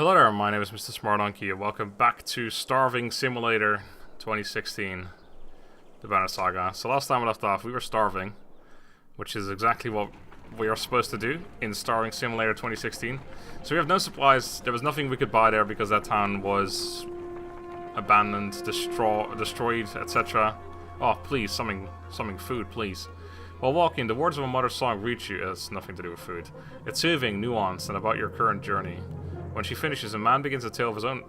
Hello there, my name is MrSmartDonkey and welcome back to Starving Simulator 2016, the Banner Saga. So last time we left off, we were starving, which is exactly what we are supposed to do in Starving Simulator 2016. So we have no supplies, there was nothing we could buy there because that town was abandoned, destroyed, etc. Oh, please, something food, please. While walking, the words of a mother's song reach you. It has nothing to do with food. It's soothing, nuanced, and about your current journey. When she finishes, a man begins a tale of his own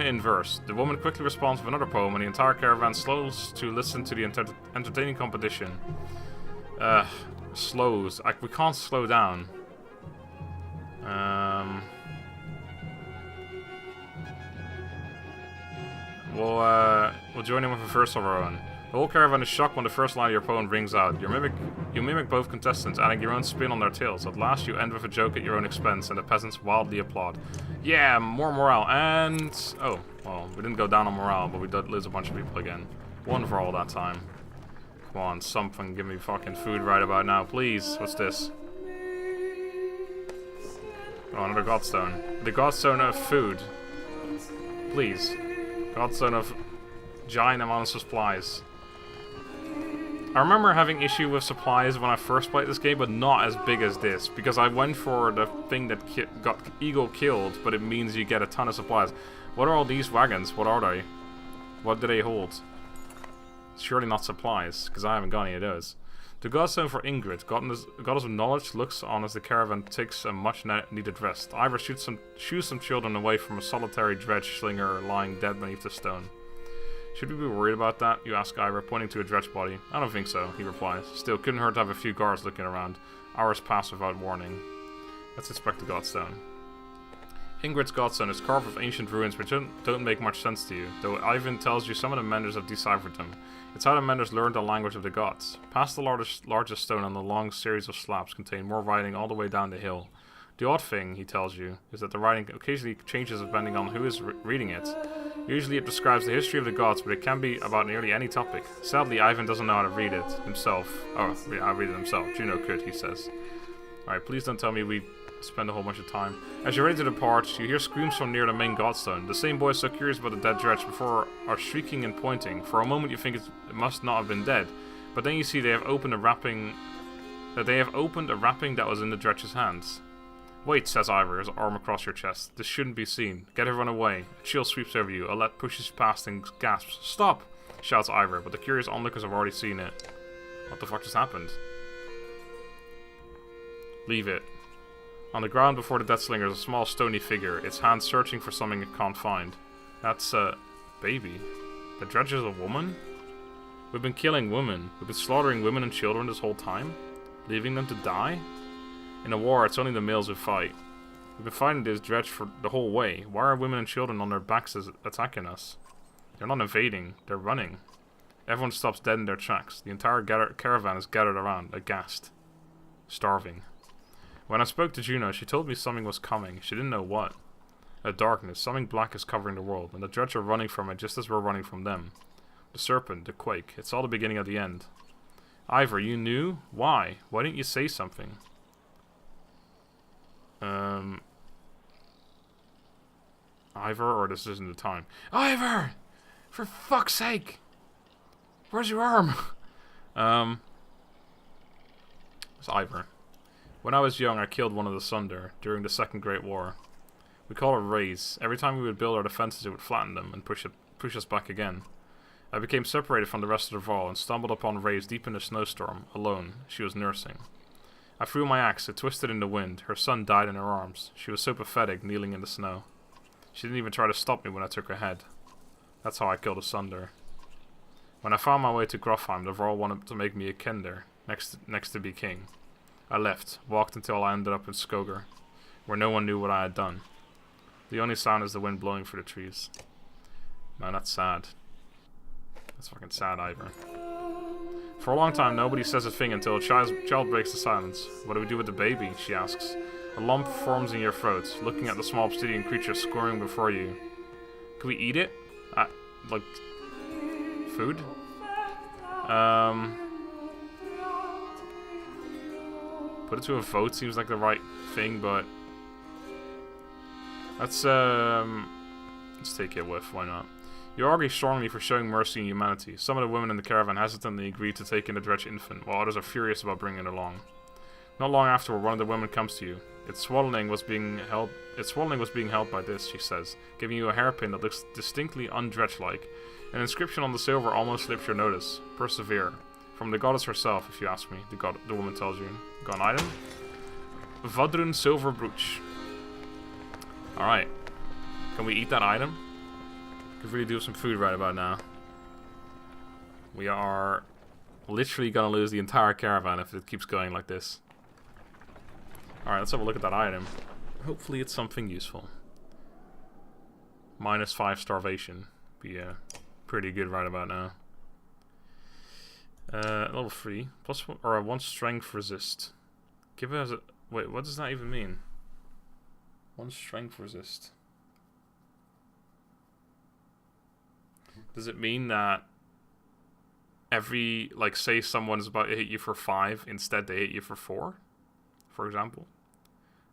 in verse. The woman quickly responds with another poem, and the entire caravan slows to listen to the entertaining competition. Slows. We can't slow down. We'll join in with a verse of our own. The whole caravan is shocked when the first line of your poem rings out. You mimic both contestants, adding your own spin on their tales. At last, you end with a joke at your own expense, and the peasants wildly applaud. Yeah, more morale, and... oh, well, we didn't go down on morale, but we did lose a bunch of people again. One for all that time. Come on, something, give me fucking food right about now, please. What's this? Oh, another godstone. The godstone of food. Please. Godstone of giant amounts of supplies. I remember having issue with supplies when I first played this game, but not as big as this, because I went for the thing that got Eagle killed, but it means you get a ton of supplies. What are all these wagons? What are they? What do they hold? Surely not supplies, because I haven't got any of those. The godstone for Ingrid, goddess of knowledge, looks on as the caravan takes a much-needed rest. Ivor shoos some children away from a solitary dredge slinger lying dead beneath the stone. Should we be worried about that? You ask Ivor, pointing to a dredge body. I don't think so, he replies. Still, couldn't hurt to have a few guards looking around. Hours pass without warning. Let's inspect the godstone. Ingrid's godstone is carved with ancient ruins which don't make much sense to you, though Ivan tells you some of the menders have deciphered them. It's how the menders learned the language of the gods. Past the largest stone on the long series of slabs contain more writing all the way down the hill. The odd thing, he tells you, is that the writing occasionally changes depending on who is reading it. Usually it describes the history of the gods, but it can be about nearly any topic. Sadly, Ivan doesn't know how to read it himself. Oh, I'll read it himself. Juno could, he says. Alright, please don't tell me we spend a whole bunch of time. As you're ready to depart, you hear screams from near the main godstone. The same boys so curious about the dead dredge before are shrieking and pointing. For a moment you think it must not have been dead, but then you see they have opened a wrapping that was in the dredge's hands. Wait, says Ivor, his arm across your chest. This shouldn't be seen. Get everyone away. A chill sweeps over you. Alette pushes past and gasps. Stop! Shouts Ivor, but the curious onlookers have already seen it. What the fuck just happened? Leave it. On the ground before the dead slinger is a small stony figure, its hands searching for something it can't find. That's a baby. The dredge is a woman? We've been killing women. We've been slaughtering women and children this whole time? Leaving them to die? In a war, it's only the males who fight. We've been fighting this dredge for the whole way. Why are women and children on their backs attacking us? They're not invading, they're running. Everyone stops dead in their tracks. The entire caravan is gathered around, aghast. Starving. When I spoke to Juno, she told me something was coming. She didn't know what. A darkness, something black is covering the world, and the dredge are running from it just as we're running from them. The serpent, the quake, it's all the beginning of the end. Ivor, you knew? Why? Why didn't you say something? Ivor, or this isn't the time. Ivor! For fuck's sake! Where's your arm? It's Ivor. When I was young, I killed one of the Sunder during the Second Great War. We call it raise. Every time we would build our defenses, it would flatten them and push us back again. I became separated from the rest of the Val and stumbled upon Raze deep in a snowstorm, alone. She was nursing. I threw my axe, it twisted in the wind. Her son died in her arms. She was so pathetic, kneeling in the snow. She didn't even try to stop me when I took her head. That's how I killed a Sunder. When I found my way to Grofheim, the Varl wanted to make me a Kender, next to be king. I left, walked until I ended up in Skoger, where no one knew what I had done. The only sound is the wind blowing through the trees. Man, that's sad. That's fucking sad, Ivor. For a long time, nobody says a thing until a child breaks the silence. What do we do with the baby? She asks. A lump forms in your throat, looking at the small obsidian creature squirming before you. Can we eat it? Like... food? Put it to a vote seems like the right thing, but... Let's take it with, why not? You argue strongly for showing mercy and humanity. Some of the women in the caravan hesitantly agreed to take in the Dredge infant, while others are furious about bringing it along. Not long afterward, one of the women comes to you. Its swallowing was being held by this, she says, giving you a hairpin that looks distinctly un-Dredge-like. An inscription on the silver almost slips your notice. Persevere. From the goddess herself, if you ask me, the woman tells you. Got an item? Vadrun silver brooch. Alright. Can we eat that item? Could really do some food right about now. We are literally gonna lose the entire caravan if it keeps going like this. Alright, let's have a look at that item. Hopefully it's something useful. -5 starvation. Be pretty good right about now. Level 3. +1 or a 1 strength resist. Give it as a... Wait, what does that even mean? 1 strength resist. Does it mean that every, like, say someone's about to hit you for 5, instead they hit you for 4? For example?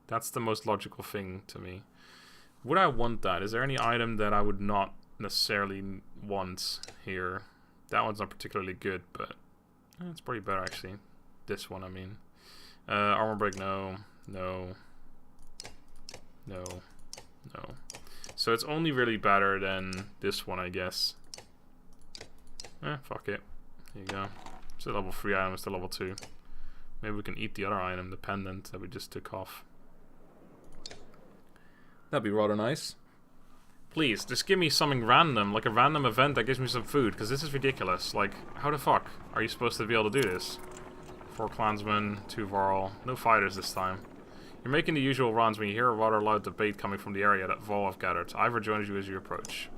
That's the most logical thing to me. Would I want that? Is there any item that I would not necessarily want here? That one's not particularly good, but it's probably better actually. This one, I mean. Armor break, no. No. No. No. So it's only really better than this one, I guess. Fuck it. Here you go. It's a level 3 item, it's a level 2. Maybe we can eat the other item, the pendant that we just took off. That'd be rather nice. Please, just give me something random, like a random event that gives me some food, because this is ridiculous. Like, how the fuck are you supposed to be able to do this? 4 clansmen, 2 Varl, no fighters this time. You're making the usual runs when you hear a rather loud debate coming from the area that Varl have gathered. Ivor joins you as you approach.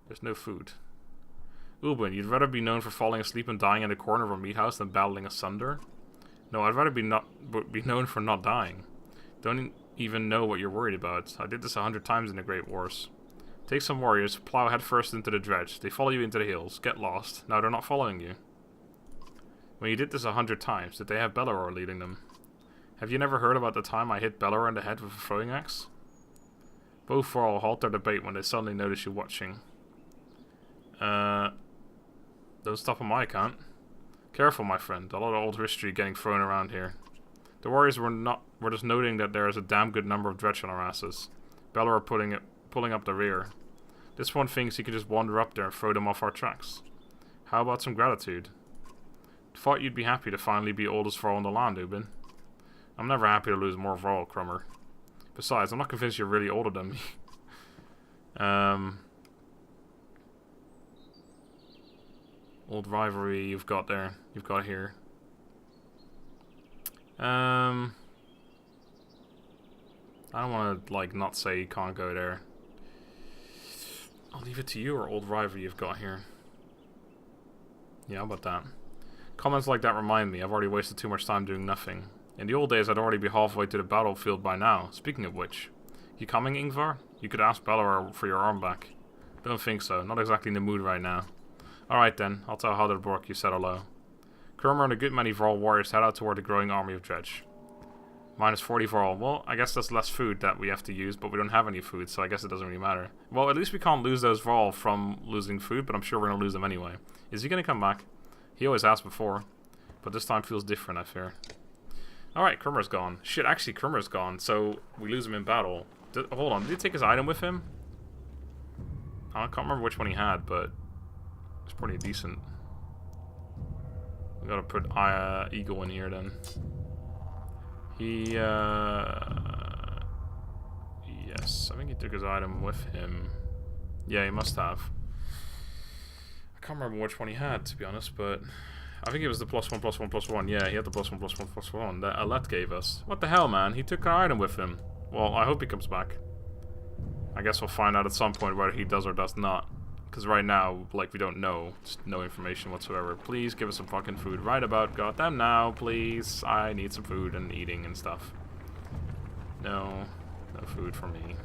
There's no food. Ubin, you'd rather be known for falling asleep and dying in the corner of a meat house than battling asunder? No, I'd rather be known for not dying. Don't even know what you're worried about. I did this 100 times in the Great Wars. Take some warriors, plow headfirst into the Dredge. They follow you into the hills. Get lost. Now they're not following you. When you did this 100 times, did they have Bellaror leading them? Have you never heard about the time I hit Bellaror in the head with a throwing axe? Both Varl halt their debate when they suddenly notice you watching. Don't stop on my account. Careful, my friend. A lot of old history getting thrown around here. The warriors were just noting that there is a damn good number of Dredge on our asses. Bellaror pulling up the rear. This one thinks he could just wander up there and throw them off our tracks. How about some gratitude? Thought you'd be happy to finally be oldest Varl in the land, Ubin. I'm never happy to lose more Varl, Krumr. Besides, I'm not convinced you're really older than me. Old rivalry you've got there. You've got here. I don't want to, like, not say you can't go there. I'll leave it to you, or old rivalry you've got here. Yeah, how about that? Comments like that remind me, I've already wasted too much time doing nothing. In the old days, I'd already be halfway to the battlefield by now. Speaking of which, you coming, Ingvar? You could ask Bellaror for your arm back. Don't think so, not exactly in the mood right now. Alright then, I'll tell Halderborg you said hello. Krumr and a good many Varl warriors head out toward the growing army of Dredge. -40 Varl. Well, I guess that's less food that we have to use, but we don't have any food, so I guess it doesn't really matter. Well, at least we can't lose those Varl from losing food, but I'm sure we're going to lose them anyway. Is he going to come back? He always has before, but this time feels different, I fear. Alright, Krumr's gone. Shit, actually, Krumr's gone, so we lose him in battle. Hold on, did he take his item with him? I can't remember which one he had, but it's pretty decent. We gotta put Eagle in here then. He, yes, I think he took his item with him. Yeah, he must have. I can't remember which one he had, to be honest, but I think it was the +1/+1/+1. Yeah, he had the +1/+1/+1 that Alet gave us. What the hell, man? He took our item with him. Well, I hope he comes back. I guess we'll find out at some point whether he does or does not. Because right now, like, we don't know. Just no information whatsoever. Please give us some fucking food right about goddamn now, please. I need some food and eating and stuff. No. No food for me.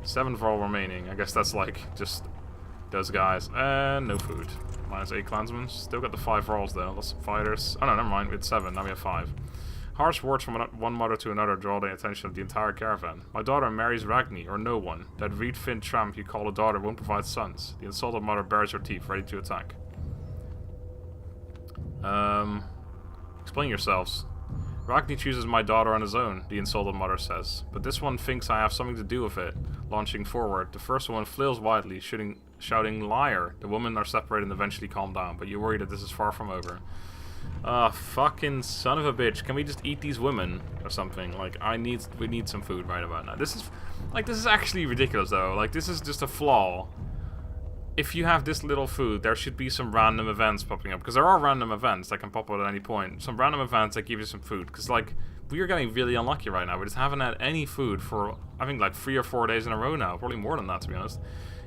7 Varl remaining. I guess that's like just those guys. And no food. -8 clansmen. Still got the 5 Varls though. Lots of fighters. Oh no, never mind. We had 7. Now we have 5. Harsh words from one mother to another draw the attention of the entire caravan. My daughter marries Ragni, or no one. That reed-finned tramp you call a daughter won't provide sons. The insulted mother bares her teeth, ready to attack. Explain yourselves. Ragni chooses my daughter on his own, the insulted mother says. But this one thinks I have something to do with it. Launching forward, the first one flails wildly, shouting, liar. The women are separated and eventually calm down, but you worry that this is far from over. Fucking son of a bitch. Can we just eat these women or something? Like, we need some food right about now. This is actually ridiculous though. Like, this is just a flaw. If you have this little food, there should be some random events popping up. Because there are random events that can pop up at any point. Some random events that give you some food. Because, like, we are getting really unlucky right now. We just haven't had any food for, I think, like 3 or 4 days in a row now. Probably more than that, to be honest.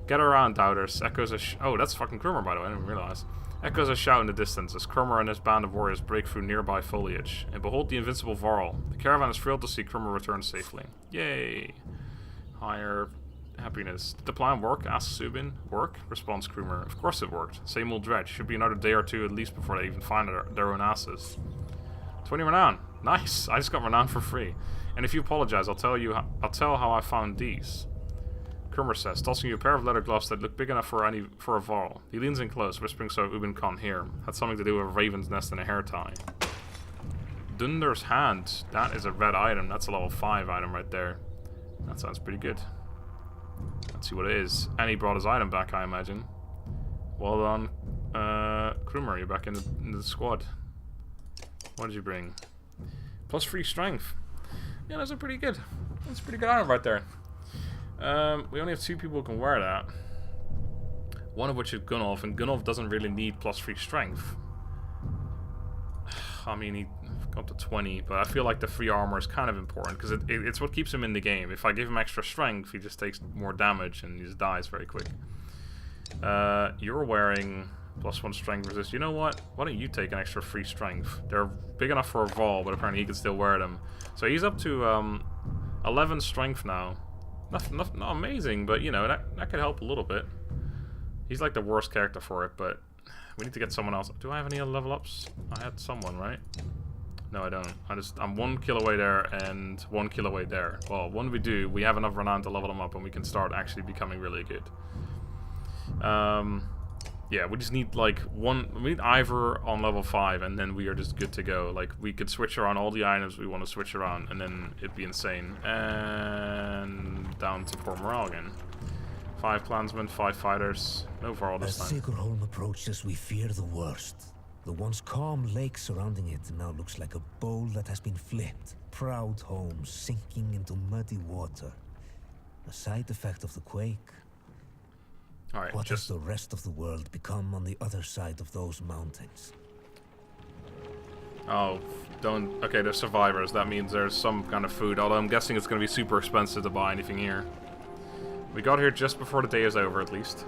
Get around, doubters. Echoes oh, that's fucking Krumr, by the way. I didn't realize. Echoes a shout in the distance as Krumr and his band of warriors break through nearby foliage. And behold the invincible Varl. The caravan is thrilled to see Krumr return safely. Yay! Higher happiness. Did the plan work? Asks Subin. Work? Responds Krumr. Of course it worked. Same old Dredge. Should be another day or two at least before they even find their own asses. 20 renown. Nice! I just got renown for free. And if you apologize, I'll tell how I found these. Krumr says, tossing you a pair of leather gloves that look big enough for a Varl. He leans in close, whispering so Ubin can't hear. Had something to do with a raven's nest and a hair tie. Dunder's hand. That is a red item. That's a level 5 item right there. That sounds pretty good. Let's see what it is. And he brought his item back, I imagine. Well done, Krumr. You're back in the squad. What did you bring? +3 strength. Yeah, that's a pretty good. That's a pretty good item right there. We only have 2 people who can wear that. One of which is Gunnulf, and Gunnulf doesn't really need +3 strength. I mean, he got to 20, but I feel like the free armor is kind of important, because it's what keeps him in the game. If I give him extra strength, he just takes more damage and he just dies very quick. You're wearing +1 strength resist. You know what? Why don't you take an extra free strength? They're big enough for a Varl, but apparently he can still wear them. So he's up to 11 strength now. Not amazing, but you know, that could help a little bit. He's like the worst character for it, but we need to get someone else. Do I have any other level ups? I had someone, right? No, I don't. I'm 1 kill away there and 1 kill away there. Well, when we do, we have enough renown to level them up and we can start actually becoming really good. Yeah, we just need like we need Ivor on level 5 and then we are just good to go. Like, we could switch around all the items we want to switch around and then it'd be insane. And down to poor morale again. 5 clansmen, 5 fighters. No Varl this time. As Sigerholm approaches, we fear the worst. The once calm lake surrounding it now looks like a bowl that has been flipped. Proud home sinking into muddy water. A side effect of the quake. Alright, what has the rest of the world become on the other side of those mountains? Oh, don't... Okay, there's survivors. That means there's some kind of food. Although I'm guessing it's going to be super expensive to buy anything here. We got here just before the day is over, at least.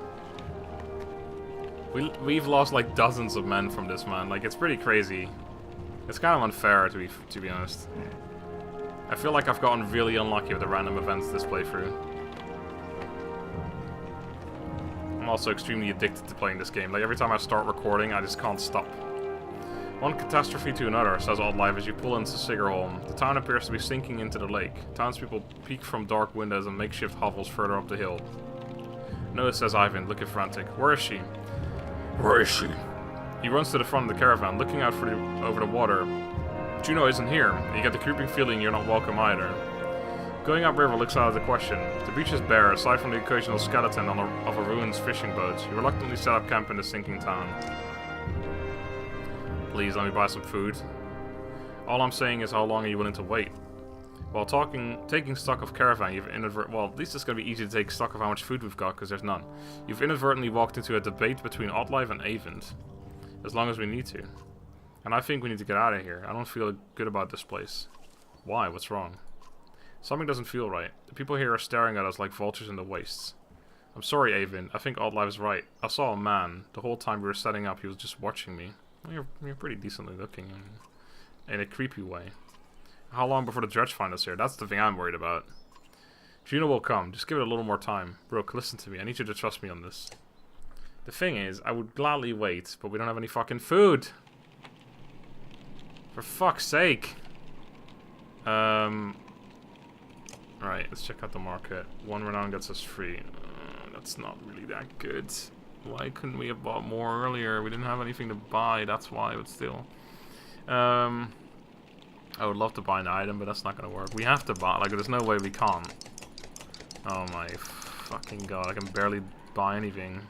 We've lost like dozens of men from this, man. Like, it's pretty crazy. It's kind of unfair, to be honest. I feel like I've gotten really unlucky with the random events this playthrough. I'm also extremely addicted to playing this game. Like, every time I start recording, I just can't stop. One catastrophe to another, says Oddlife as you pull into Sigerholm. The town appears to be sinking into the lake. Townspeople peek from dark windows and makeshift hovels further up the hill. No, says Ivan, looking frantic. Where is she? Where is she? He runs to the front of the caravan, looking out over the water. Juno isn't here. You get the creeping feeling you're not welcome either. Going upriver looks out of the question. The beach is bare, aside from the occasional skeleton of a ruined fishing boat. You reluctantly set up camp in the sinking town. Please, let me buy some food. All I'm saying is, how long are you willing to wait? While taking stock of Caravan, you've well, at least it's going to be easy to take stock of how much food we've got, because there's none. You've inadvertently walked into a debate between Oddlife and Avent. As long as we need to. And I think we need to get out of here. I don't feel good about this place. Why? What's wrong? Something doesn't feel right. The people here are staring at us like vultures in the wastes. I'm sorry, Avent. I think Oddlife is right. I saw a man. The whole time we were setting up, he was just watching me. Well, you're pretty decently looking. In a creepy way. How long before the Dredge find us here? That's the thing I'm worried about. Juno will come. Just give it a little more time. Brooke, listen to me. I need you to trust me on this. The thing is, I would gladly wait, but we don't have any fucking food. For fuck's sake. Right, let's check out the market. 1 renown gets us free. That's not really that good. Why couldn't we have bought more earlier? We didn't have anything to buy, that's why, but still. I would love to buy an item, but that's not gonna work. We have to buy, like, there's no way we can't. Oh my fucking god, I can barely buy anything.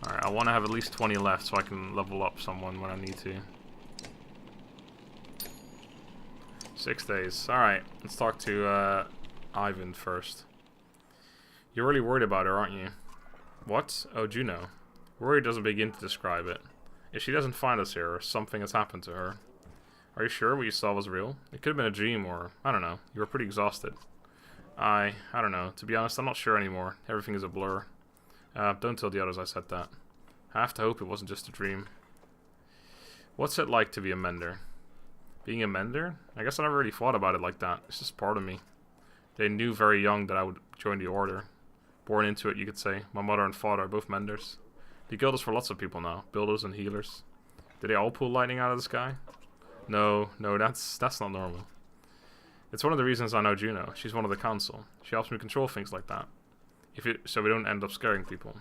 Alright, I want to have at least 20 left so I can level up someone when I need to. 6 days. Alright, let's talk to Ivan first. You're really worried about her, aren't you? What? Oh, Juno. Worry doesn't begin to describe it. If she doesn't find us here, something has happened to her. Are you sure what you saw was real? It could have been a dream, or, I don't know, you were pretty exhausted. I don't know. To be honest, I'm not sure anymore. Everything is a blur. Don't tell the others I said that. I have to hope it wasn't just a dream. What's it like to be a mender? Being a mender? I guess I never really thought about it like that. It's just part of me. They knew very young that I would join the order. Born into it, you could say. My mother and father are both menders. The guild is for lots of people now. Builders and healers. Did they all pull lightning out of the sky? No, that's not normal. It's one of the reasons I know Juno. She's one of the council. She helps me control things like that. So we don't end up scaring people.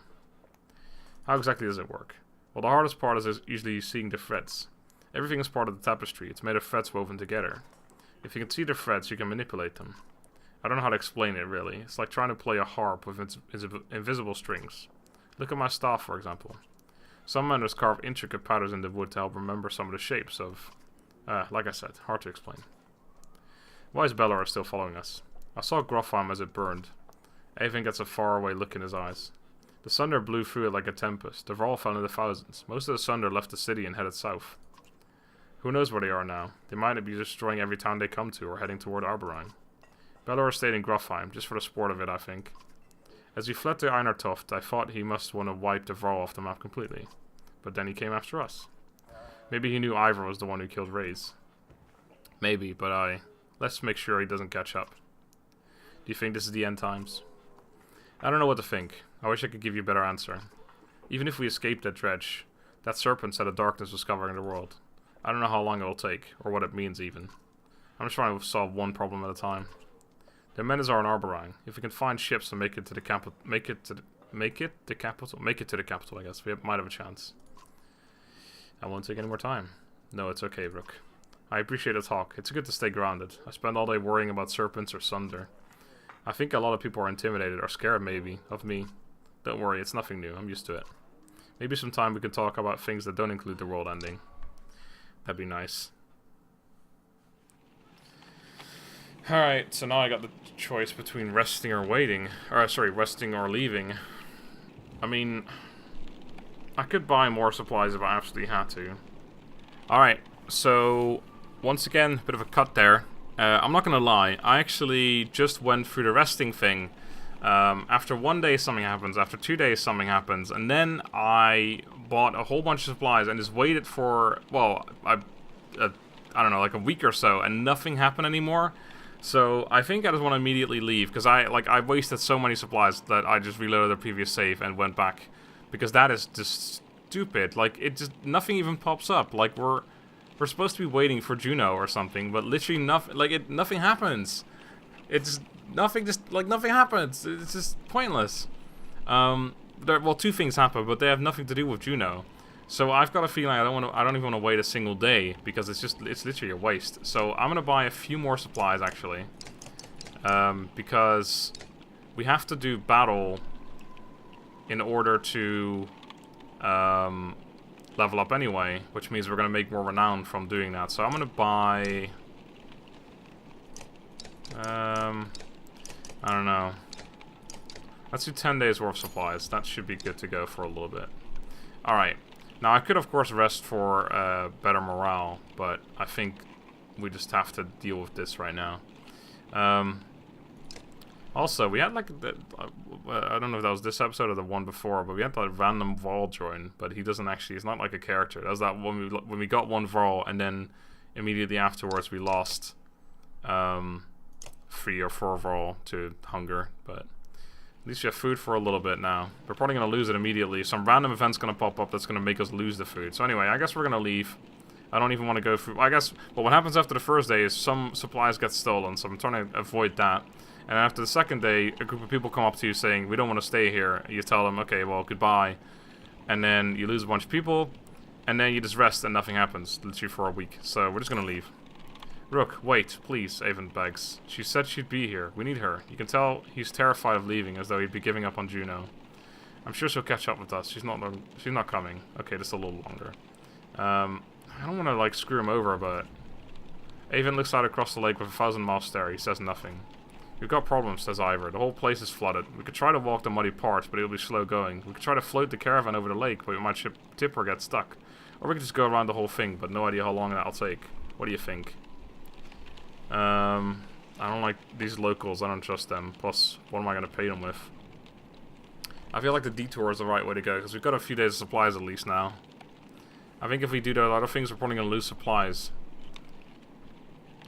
How exactly does it work? Well, the hardest part is usually seeing the threads. Everything is part of the tapestry. It's made of threads woven together. If you can see the threads, you can manipulate them. I don't know how to explain it, really. It's like trying to play a harp with its invisible strings. Look at my staff, for example. Some menders carve intricate patterns in the wood to help remember some of the shapes of... like I said, hard to explain. Why is Belor still following us? I saw Grofheim as it burned. Avon gets a faraway look in his eyes. The thunder blew through it like a tempest. The Vrall fell into thousands. Most of the thunder left the city and headed south. Who knows where they are now? They might be destroying every town they come to or heading toward Arberine. Belor stayed in Grofheim, just for the sport of it, I think. As we fled to Einartoft, I thought he must want to wipe the Vrall off the map completely. But then he came after us. Maybe he knew Ivor was the one who killed Reyes. Maybe, but let's make sure he doesn't catch up. Do you think this is the end times? I don't know what to think. I wish I could give you a better answer. Even if we escaped that dredge, that serpent said a darkness was covering the world. I don't know how long it will take, or what it means even. I'm just trying to solve one problem at a time. The Menders are in Arberine. If we can find ships and make it to the capital, make it to the capital, I guess we might have a chance. I won't take any more time. No, it's okay, Rook. I appreciate the talk. It's good to stay grounded. I spend all day worrying about serpents or thunder. I think a lot of people are intimidated or scared, maybe, of me. Don't worry, it's nothing new. I'm used to it. Maybe sometime we can talk about things that don't include the world ending. That'd be nice. Alright, so now I got the choice between resting or waiting. Or, sorry, resting or leaving. I mean, I could buy more supplies if I absolutely had to. Alright, so once again, a bit of a cut there. I'm not gonna lie, I actually just went through the resting thing. After 1 day something happens, after 2 days something happens, and then I bought a whole bunch of supplies and just waited for, well, I don't know, like a week or so, and nothing happened anymore. So I think I just want to immediately leave, because I wasted so many supplies that I just reloaded the previous save and went back, because that is just stupid. Like, it just, nothing even pops up. Like, we're supposed to be waiting for Juno or something, but literally nothing, like, nothing happens. It's nothing, just, like, nothing happens. It's just pointless. Well, two things happen, but they have nothing to do with Juno. So I've got a feeling I don't even want to wait a single day, because it's literally a waste. So I'm gonna buy a few more supplies, actually. Because we have to do battle in order to level up anyway, which means we're gonna make more renown from doing that. So I'm gonna buy I don't know. Let's do 10 days worth of supplies. That should be good to go for a little bit. Alright. Now I could of course rest for better morale, but I think we just have to deal with this right now. Also, we had like, I don't know if that was this episode or the one before, but we had that random Vrall join, but he doesn't actually, he's not like a character. That was that when we got one Vrall, and then immediately afterwards we lost 3 or 4 Vrall to hunger, but at least you have food for a little bit now. We're probably going to lose it immediately. Some random event's going to pop up that's going to make us lose the food. So anyway, I guess we're going to leave. I don't even want to go through... I guess, well, what happens after the first day is some supplies get stolen, so I'm trying to avoid that. And after the second day, a group of people come up to you saying, we don't want to stay here. You tell them, okay, well, goodbye. And then you lose a bunch of people, and then you just rest and nothing happens, literally for a week. So we're just going to leave. Rook, wait, please, Avon begs. She said she'd be here. We need her. You can tell he's terrified of leaving, as though he'd be giving up on Juno. I'm sure she'll catch up with us. She's not coming. Okay, just a little longer. I don't want to, like, screw him over, but... Avon looks out across the lake with a 1,000-mile stare. He says nothing. We've got problems, says Ivor. The whole place is flooded. We could try to walk the muddy parts, but it'll be slow going. We could try to float the caravan over the lake, but we might tip or get stuck. Or we could just go around the whole thing, but no idea how long that'll take. What do you think? I don't like these locals. I don't trust them. Plus, what am I going to pay them with? I feel like the detour is the right way to go, because we've got a few days of supplies at least now. I think if we do those other things, we're probably going to lose supplies.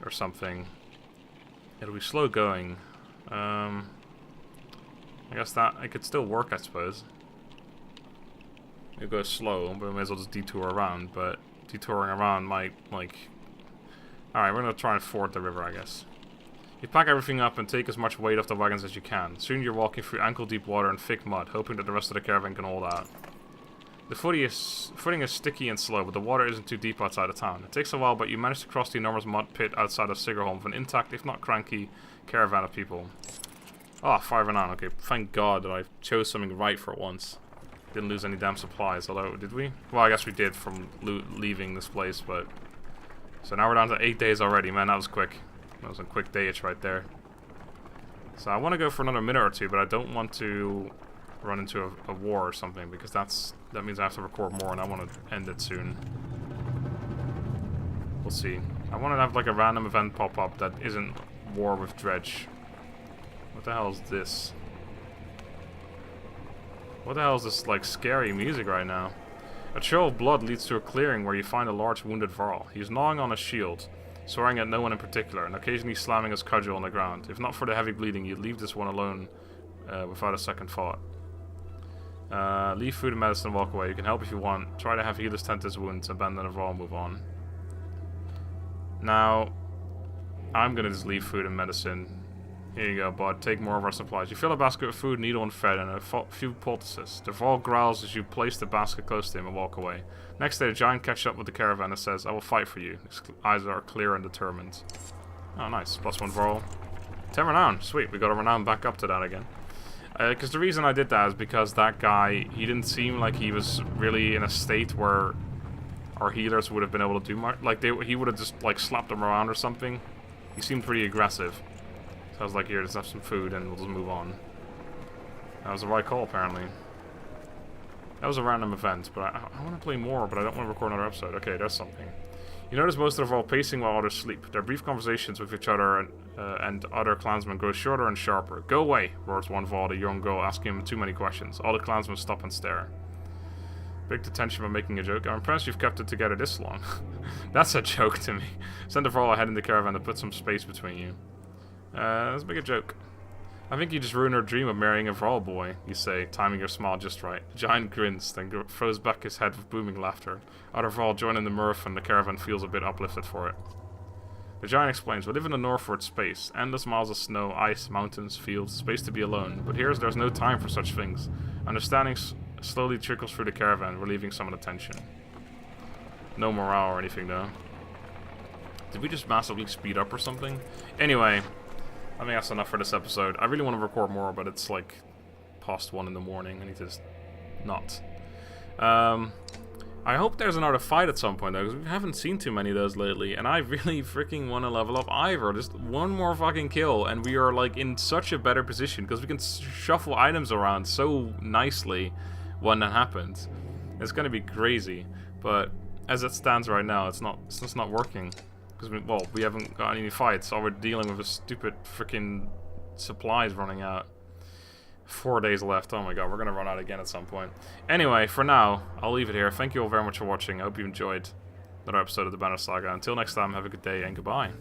Or something. It'll be slow going. I guess that it could still work, I suppose. It'll go slow, but we may as well just detour around. But detouring around might, like... Alright, we're going to try and ford the river, I guess. You pack everything up and take as much weight off the wagons as you can. Soon you're walking through ankle-deep water and thick mud, hoping that the rest of the caravan can hold out. The footing is sticky and slow, but the water isn't too deep outside of town. It takes a while, but you manage to cross the enormous mud pit outside of Sigerholm with an intact, if not cranky, caravan of people. Oh, 5 and on. Okay, thank God that I chose something right for once. Didn't lose any damn supplies, although, did we? Well, I guess we did from leaving this place, but... So now we're down to 8 days already. Man, that was quick. That was a quick day-ish right there. So I want to go for another minute or two, but I don't want to run into a war or something, because that means I have to record more, and I want to end it soon. We'll see. I want to have like a random event pop up that isn't war with Dredge. What the hell is this? What the hell is this like scary music right now? A trail of blood leads to a clearing where you find a large wounded Varl. He is gnawing on a shield, swearing at no one in particular, and occasionally slamming his cudgel on the ground. If not for the heavy bleeding, you'd leave this one alone without a second thought. Leave food and medicine and walk away. You can help if you want. Try to have healers tend to his wounds, abandon the Varl and move on. Now, I'm gonna just leave food and medicine. Here you go, bud. Take more of our supplies. You fill a basket with food, needle, and thread, and a few poultices. The Varl growls as you place the basket close to him and walk away. Next day, the giant catches up with the caravan and says, I will fight for you. His eyes are clear and determined. Oh, nice. +1 Varl. 10 renown. Sweet. We got a renown back up to that again. Because the reason I did that is because that guy, he didn't seem like he was really in a state where our healers would have been able to do much. Like, he would have just, like, slapped him around or something. He seemed pretty aggressive. So I was like, here, just have some food and we'll just move on. That was the right call, apparently. That was a random event, but I want to play more, but I don't want to record another episode. Okay, there's something. You notice most of them are all pacing while others sleep. Their brief conversations with each other and other clansmen grow shorter and sharper. Go away, roars one Varl, the young girl, asking him too many questions. All the clansmen stop and stare. Big detention by making a joke. I'm impressed you've kept it together this long. That's a joke to me. Send the Varl ahead in the caravan to put some space between you. Let's make a joke. I think you just ruined her dream of marrying a Varl boy, you say, timing your smile just right. The giant grins, then throws back his head with booming laughter. Other Varl join in the mirth and the caravan feels a bit uplifted for it. The giant explains, we live in the northward space. Endless miles of snow, ice, mountains, fields, space to be alone. But here's there's no time for such things. Understanding slowly trickles through the caravan, relieving some of the tension. No morale or anything though. Did we just massively speed up or something? Anyway, I think that's enough for this episode. I really want to record more, but it's like past 1 in the morning. I need to just not. I hope there's another fight at some point though, because we haven't seen too many of those lately, and I really freaking want to level up Ivor. Just one more fucking kill, and we are like in such a better position, because we can shuffle items around so nicely when that happens. It's gonna be crazy, but as it stands right now, it's just not working. Because we haven't got any fights. All we're dealing with is stupid freaking supplies running out. 4 days left. Oh my god, we're gonna run out again at some point. Anyway, for now, I'll leave it here. Thank you all very much for watching. I hope you enjoyed another episode of the Banner Saga. Until next time, have a good day and goodbye.